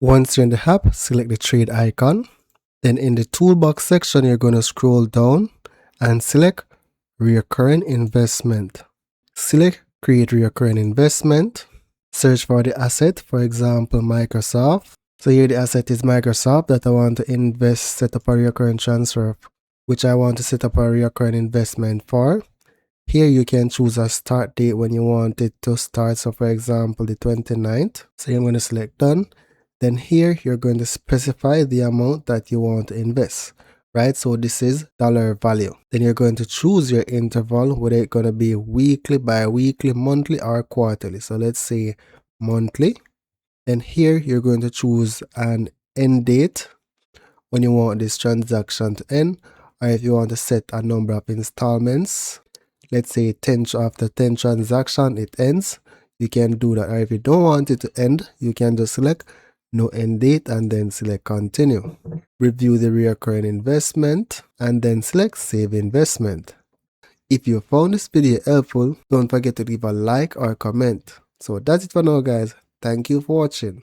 Once you're in the app, select the trade icon. Then in the toolbox section, you're going to scroll down and select recurring investment. Select create recurring investment. Search for the asset, for example, Microsoft. So here the asset is Microsoft that I want to invest, set up a recurring transfer, which I want to set up a recurring investment for. Here you can choose a start date when you want it to start. So for example, the 29th. So I'm going to select done. Then here you're going to specify the amount that you want to invest, right? So this is dollar value. Then you're going to choose your interval, whether it's going to be weekly, bi-weekly, monthly, or quarterly. So let's say monthly. Then here you're going to choose an end date when you want this transaction to end, or if you want to set a number of installments. Let's say 10 after 10 transactions it ends. You can do that. Or if you don't want it to end, you can just select no end date and then select continue. Review the recurring investment and then select save investment. If you found this video helpful, don't forget to leave a like or comment. So that's it for now, guys. Thank you for watching.